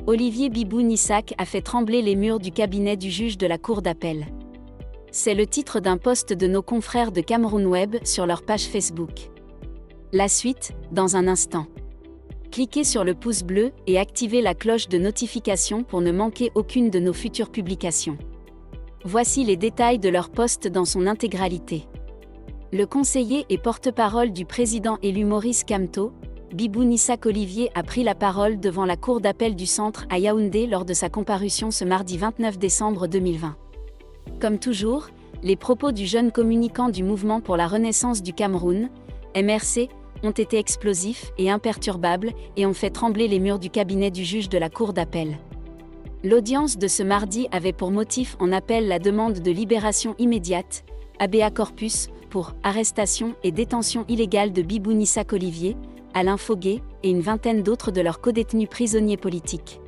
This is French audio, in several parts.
Olivier Bibou-Nissac a fait trembler les murs du cabinet du juge de la Cour d'appel. C'est le titre d'un post de nos confrères de Cameroun Web sur leur page Facebook. La suite, dans un instant. Cliquez sur le pouce bleu et activez la cloche de notification pour ne manquer aucune de nos futures publications. Voici les détails de leur post dans son intégralité. Le conseiller et porte-parole du président élu Maurice Kamto, Bibou-Nissac Olivier a pris la parole devant la cour d'appel du centre à Yaoundé lors de sa comparution ce mardi 29 décembre 2020. Comme toujours, les propos du jeune communicant du Mouvement pour la Renaissance du Cameroun, MRC, ont été explosifs et imperturbables et ont fait trembler les murs du cabinet du juge de la cour d'appel. L'audience de ce mardi avait pour motif en appel la demande de libération immédiate, habeas corpus, pour arrestation et détention illégale de Bibou-Nissac Olivier, Alain Foguet et une vingtaine d'autres de leurs codétenus prisonniers politiques.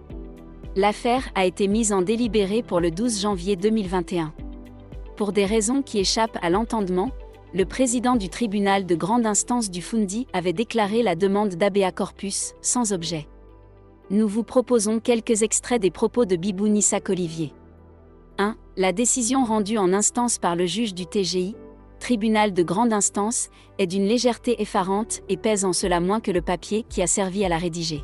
L'affaire a été mise en délibéré pour le 12 janvier 2021. Pour des raisons qui échappent à l'entendement, le président du tribunal de grande instance du Foundi avait déclaré la demande d'habeas corpus sans objet. Nous vous proposons quelques extraits des propos de Bibou-Nissac Olivier. 1. La décision rendue en instance par le juge du TGI, tribunal de grande instance, est d'une légèreté effarante et pèse en cela moins que le papier qui a servi à la rédiger.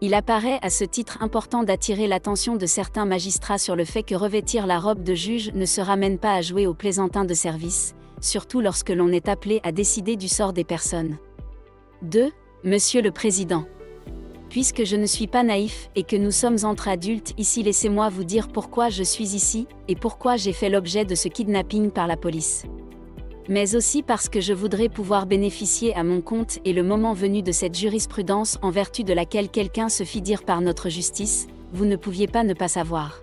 Il apparaît à ce titre important d'attirer l'attention de certains magistrats sur le fait que revêtir la robe de juge ne se ramène pas à jouer au plaisantin de service, surtout lorsque l'on est appelé à décider du sort des personnes. 2. Monsieur le Président. Puisque je ne suis pas naïf et que nous sommes entre adultes ici, laissez-moi vous dire pourquoi je suis ici et pourquoi j'ai fait l'objet de ce kidnapping par la police. Mais aussi parce que je voudrais pouvoir bénéficier à mon compte et le moment venu de cette jurisprudence en vertu de laquelle quelqu'un se fit dire par notre justice, vous ne pouviez pas ne pas savoir.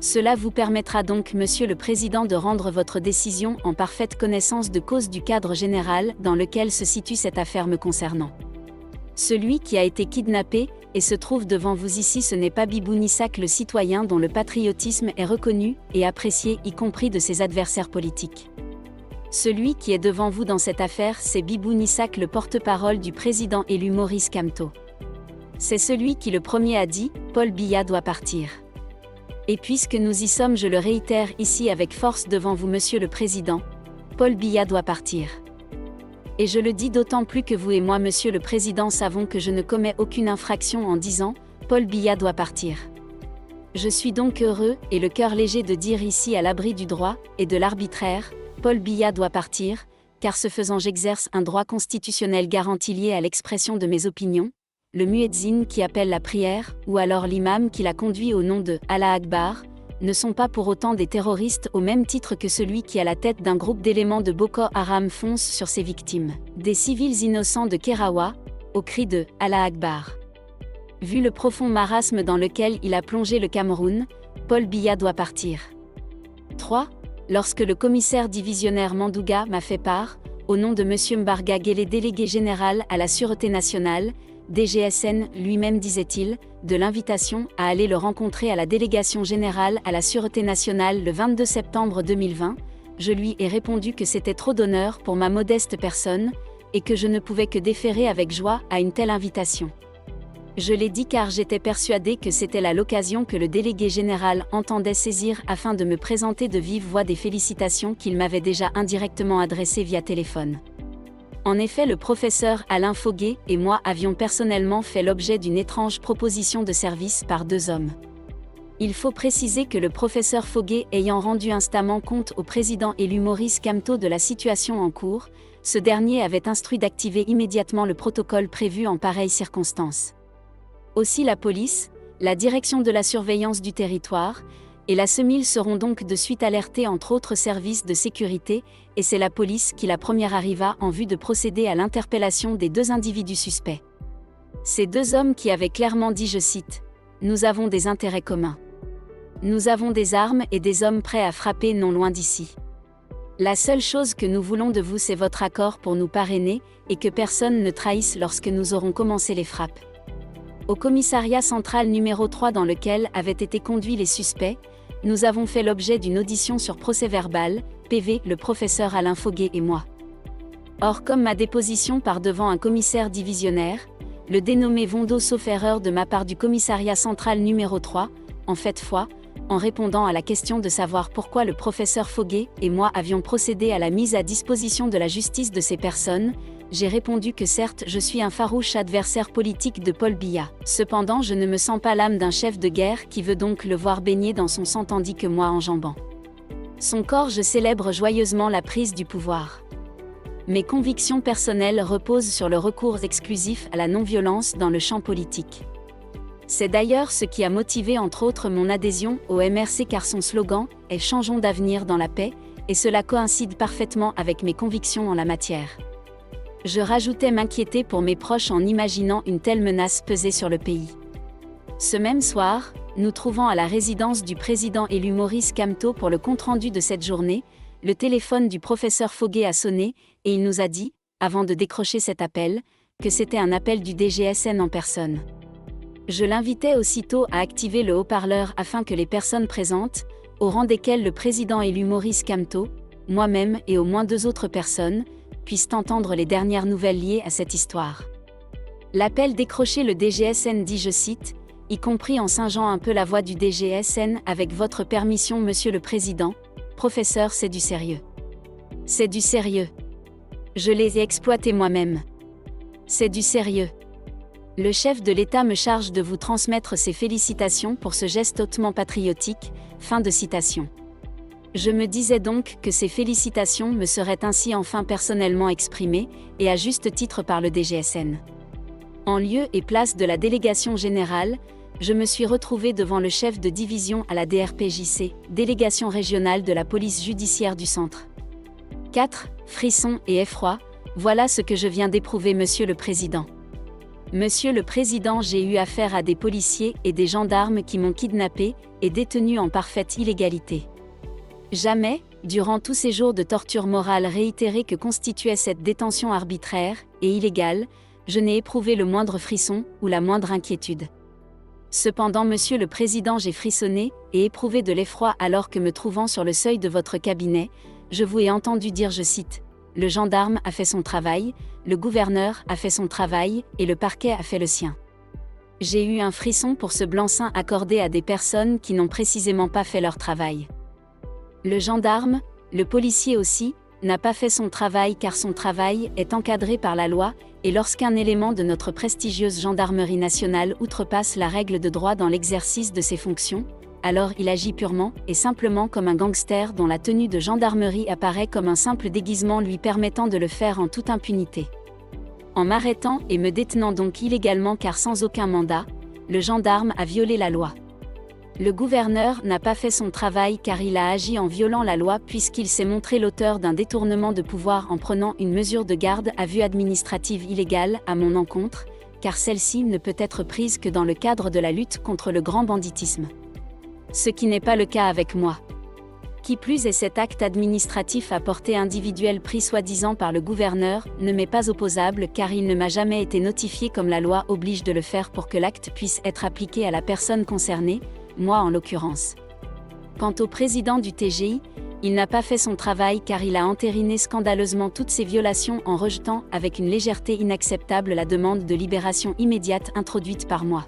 Cela vous permettra donc, Monsieur le Président, de rendre votre décision en parfaite connaissance de cause du cadre général dans lequel se situe cette affaire me concernant. Celui qui a été kidnappé et se trouve devant vous ici, ce n'est pas Bibou-Nissac le citoyen dont le patriotisme est reconnu et apprécié, y compris de ses adversaires politiques. Celui qui est devant vous dans cette affaire, c'est Bibou-Nissac, le porte-parole du président élu Maurice Kamto. C'est celui qui le premier a dit « Paul Biya doit partir ». Et puisque nous y sommes, je le réitère ici avec force devant vous, Monsieur le Président, Paul Biya doit partir. Et je le dis d'autant plus que vous et moi, Monsieur le Président, savons que je ne commets aucune infraction en disant « Paul Biya doit partir ». Je suis donc heureux et le cœur léger de dire ici, à l'abri du droit et de l'arbitraire, Paul Biya doit partir, car ce faisant j'exerce un droit constitutionnel garanti lié à l'expression de mes opinions, le muezzin qui appelle la prière, ou alors l'imam qui la conduit au nom de Allah Akbar, ne sont pas pour autant des terroristes au même titre que celui qui à la tête d'un groupe d'éléments de Boko Haram fonce sur ses victimes, des civils innocents de Kerawa, au cri de Allah Akbar. Vu le profond marasme dans lequel il a plongé le Cameroun, Paul Biya doit partir. 3. Lorsque le commissaire divisionnaire Mandouga m'a fait part, au nom de M. Mbarga Guélé, délégué général à la Sûreté nationale, DGSN lui-même disait-il, de l'invitation à aller le rencontrer à la délégation générale à la Sûreté nationale le 22 septembre 2020, je lui ai répondu que c'était trop d'honneur pour ma modeste personne, et que je ne pouvais que déférer avec joie à une telle invitation. Je l'ai dit car j'étais persuadé que c'était là l'occasion que le délégué général entendait saisir afin de me présenter de vive voix des félicitations qu'il m'avait déjà indirectement adressées via téléphone. En effet, le professeur Alain Foguet et moi avions personnellement fait l'objet d'une étrange proposition de service par deux hommes. Il faut préciser que le professeur Foguet ayant rendu instamment compte au président élu Maurice Kamto de la situation en cours, ce dernier avait instruit d'activer immédiatement le protocole prévu en pareille circonstance. Aussi la police, la direction de la surveillance du territoire, et la SEMIL seront donc de suite alertés entre autres services de sécurité, et c'est la police qui la première arriva en vue de procéder à l'interpellation des deux individus suspects. Ces deux hommes qui avaient clairement dit, je cite, « Nous avons des intérêts communs. Nous avons des armes et des hommes prêts à frapper non loin d'ici. La seule chose que nous voulons de vous, c'est votre accord pour nous parrainer, et que personne ne trahisse lorsque nous aurons commencé les frappes. » Au commissariat central numéro 3 dans lequel avaient été conduits les suspects, nous avons fait l'objet d'une audition sur procès-verbal, PV, le professeur Alain Foguet et moi. Or, comme ma déposition part devant un commissaire divisionnaire, le dénommé Vondo sauf erreur de ma part du commissariat central numéro 3, en fait foi, en répondant à la question de savoir pourquoi le professeur Foguet et moi avions procédé à la mise à disposition de la justice de ces personnes, j'ai répondu que certes je suis un farouche adversaire politique de Paul Biya. Cependant je ne me sens pas l'âme d'un chef de guerre qui veut donc le voir baigner dans son sang tandis que moi enjambant son corps je célèbre joyeusement la prise du pouvoir. Mes convictions personnelles reposent sur le recours exclusif à la non-violence dans le champ politique. C'est d'ailleurs ce qui a motivé entre autres mon adhésion au MRC car son slogan est « Changeons d'avenir dans la paix » et cela coïncide parfaitement avec mes convictions en la matière. Je rajoutais m'inquiéter pour mes proches en imaginant une telle menace peser sur le pays. Ce même soir, nous trouvant à la résidence du président élu Maurice Kamto pour le compte-rendu de cette journée, le téléphone du professeur Foguet a sonné et il nous a dit, avant de décrocher cet appel, que c'était un appel du DGSN en personne. Je l'invitais aussitôt à activer le haut-parleur afin que les personnes présentes, au rang desquelles le président élu Maurice Kamto, moi-même et au moins 2 autres personnes, puissent entendre les dernières nouvelles liées à cette histoire. L'appel décroché le DGSN dit, je cite, y compris en singeant un peu la voix du DGSN avec votre permission Monsieur le Président, professeur c'est du sérieux. C'est du sérieux. Je les ai exploités moi-même. C'est du sérieux. Le chef de l'État me charge de vous transmettre ses félicitations pour ce geste hautement patriotique, fin de citation. Je me disais donc que ces félicitations me seraient ainsi enfin personnellement exprimées, et à juste titre par le DGSN. En lieu et place de la délégation générale, je me suis retrouvé devant le chef de division à la DRPJC, délégation régionale de la police judiciaire du centre. 4. Frissons et effroi, voilà ce que je viens d'éprouver Monsieur le Président. Monsieur le Président, j'ai eu affaire à des policiers et des gendarmes qui m'ont kidnappé et détenu en parfaite illégalité. Jamais, durant tous ces jours de torture morale réitérée que constituait cette détention arbitraire et illégale, je n'ai éprouvé le moindre frisson ou la moindre inquiétude. Cependant, Monsieur le Président, j'ai frissonné et éprouvé de l'effroi alors que me trouvant sur le seuil de votre cabinet, je vous ai entendu dire, je cite, « Le gendarme a fait son travail, le gouverneur a fait son travail et le parquet a fait le sien. » J'ai eu un frisson pour ce blanc-seing accordé à des personnes qui n'ont précisément pas fait leur travail. Le gendarme, le policier aussi, n'a pas fait son travail car son travail est encadré par la loi, et lorsqu'un élément de notre prestigieuse gendarmerie nationale outrepasse la règle de droit dans l'exercice de ses fonctions, alors il agit purement et simplement comme un gangster dont la tenue de gendarmerie apparaît comme un simple déguisement lui permettant de le faire en toute impunité. En m'arrêtant et me détenant donc illégalement car sans aucun mandat, le gendarme a violé la loi. Le gouverneur n'a pas fait son travail car il a agi en violant la loi puisqu'il s'est montré l'auteur d'un détournement de pouvoir en prenant une mesure de garde à vue administrative illégale à mon encontre, car celle-ci ne peut être prise que dans le cadre de la lutte contre le grand banditisme. Ce qui n'est pas le cas avec moi. Qui plus est, cet acte administratif à portée individuelle pris soi-disant par le gouverneur ne m'est pas opposable car il ne m'a jamais été notifié comme la loi oblige de le faire pour que l'acte puisse être appliqué à la personne concernée, moi en l'occurrence. Quant au président du TGI, il n'a pas fait son travail car il a entériné scandaleusement toutes ces violations en rejetant avec une légèreté inacceptable la demande de libération immédiate introduite par moi.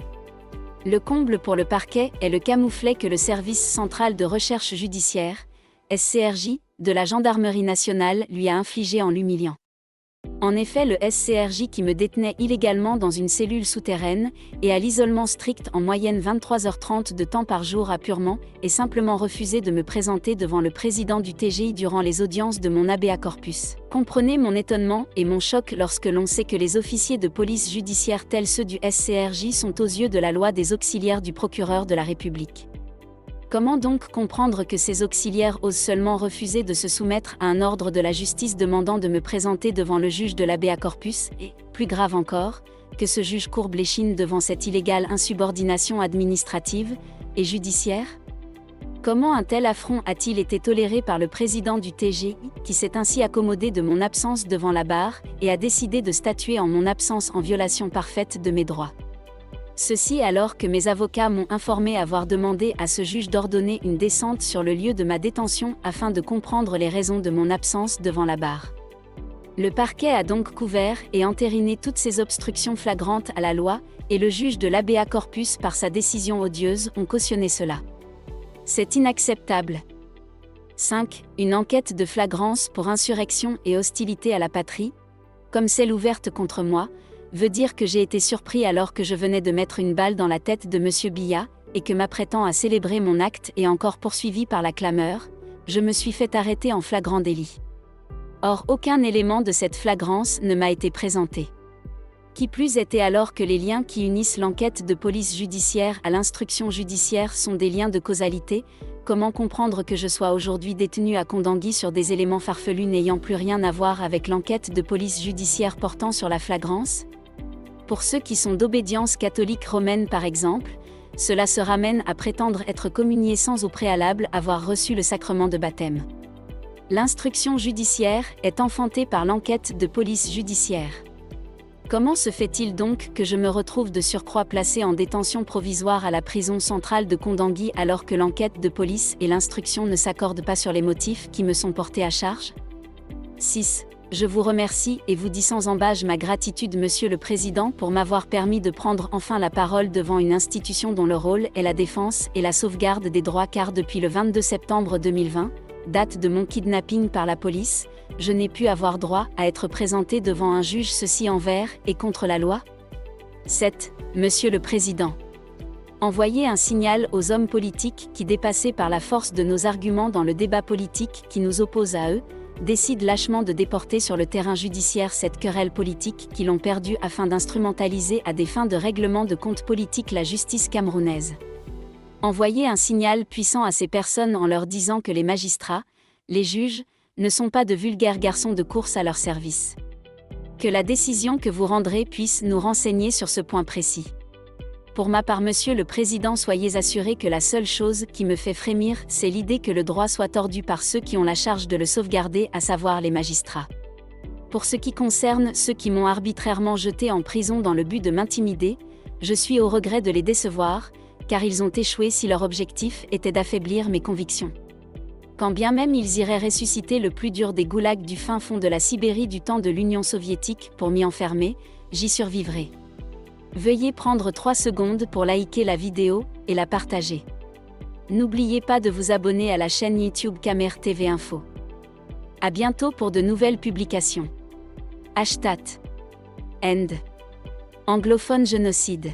Le comble pour le parquet est le camouflet que le Service central de recherche judiciaire, SCRJ, de la Gendarmerie nationale lui a infligé en l'humiliant. En effet, le SCRJ qui me détenait illégalement dans une cellule souterraine, et à l'isolement strict en moyenne 23h30 de temps par jour a purement et simplement refusé de me présenter devant le président du TGI durant les audiences de mon habeas corpus. Comprenez mon étonnement et mon choc lorsque l'on sait que les officiers de police judiciaire tels ceux du SCRJ sont aux yeux de la loi des auxiliaires du procureur de la République. Comment donc comprendre que ces auxiliaires osent seulement refuser de se soumettre à un ordre de la justice demandant de me présenter devant le juge de l'habeas corpus et, plus grave encore, que ce juge courbe l'échine devant cette illégale insubordination administrative et judiciaire ? Comment un tel affront a-t-il été toléré par le président du TGI, qui s'est ainsi accommodé de mon absence devant la barre et a décidé de statuer en mon absence en violation parfaite de mes droits ? Ceci alors que mes avocats m'ont informé avoir demandé à ce juge d'ordonner une descente sur le lieu de ma détention afin de comprendre les raisons de mon absence devant la barre. Le parquet a donc couvert et entériné toutes ces obstructions flagrantes à la loi, et le juge de l'habeas corpus par sa décision odieuse ont cautionné cela. C'est inacceptable. 5. Une enquête de flagrance pour insurrection et hostilité à la patrie, comme celle ouverte contre moi, veut dire que j'ai été surpris alors que je venais de mettre une balle dans la tête de M. Biya, et que m'apprêtant à célébrer mon acte et encore poursuivi par la clameur, je me suis fait arrêter en flagrant délit. Or aucun élément de cette flagrance ne m'a été présenté. Qui plus était alors que les liens qui unissent l'enquête de police judiciaire à l'instruction judiciaire sont des liens de causalité, comment comprendre que je sois aujourd'hui détenu à Kondangui sur des éléments farfelus n'ayant plus rien à voir avec l'enquête de police judiciaire portant sur la flagrance ? Pour ceux qui sont d'obédience catholique romaine par exemple, cela se ramène à prétendre être communié sans au préalable avoir reçu le sacrement de baptême. L'instruction judiciaire est enfantée par l'enquête de police judiciaire. Comment se fait-il donc que je me retrouve de surcroît placé en détention provisoire à la prison centrale de Kondangui alors que l'enquête de police et l'instruction ne s'accordent pas sur les motifs qui me sont portés à charge ? 6. Je vous remercie et vous dis sans embâche ma gratitude Monsieur le Président pour m'avoir permis de prendre enfin la parole devant une institution dont le rôle est la défense et la sauvegarde des droits car depuis le 22 septembre 2020, date de mon kidnapping par la police, je n'ai pu avoir droit à être présenté devant un juge ceci envers et contre la loi ? 7. Monsieur le Président. Envoyer un signal aux hommes politiques qui, dépassés par la force de nos arguments dans le débat politique qui nous oppose à eux, décident lâchement de déporter sur le terrain judiciaire cette querelle politique qu'ils ont perdue afin d'instrumentaliser à des fins de règlement de comptes politiques la justice camerounaise. Envoyer un signal puissant à ces personnes en leur disant que les magistrats, les juges, ne sont pas de vulgaires garçons de course à leur service. Que la décision que vous rendrez puisse nous renseigner sur ce point précis. Pour ma part, Monsieur le Président, soyez assuré que la seule chose qui me fait frémir, c'est l'idée que le droit soit tordu par ceux qui ont la charge de le sauvegarder, à savoir les magistrats. Pour ce qui concerne ceux qui m'ont arbitrairement jeté en prison dans le but de m'intimider, je suis au regret de les décevoir, car ils ont échoué si leur objectif était d'affaiblir mes convictions. Quand bien même ils iraient ressusciter le plus dur des goulags du fin fond de la Sibérie du temps de l'Union soviétique pour m'y enfermer, j'y survivrai. Veuillez prendre 3 secondes pour liker la vidéo et la partager. N'oubliez pas de vous abonner à la chaîne YouTube Camer TV Info. À bientôt pour de nouvelles publications. #End. Anglophone génocide.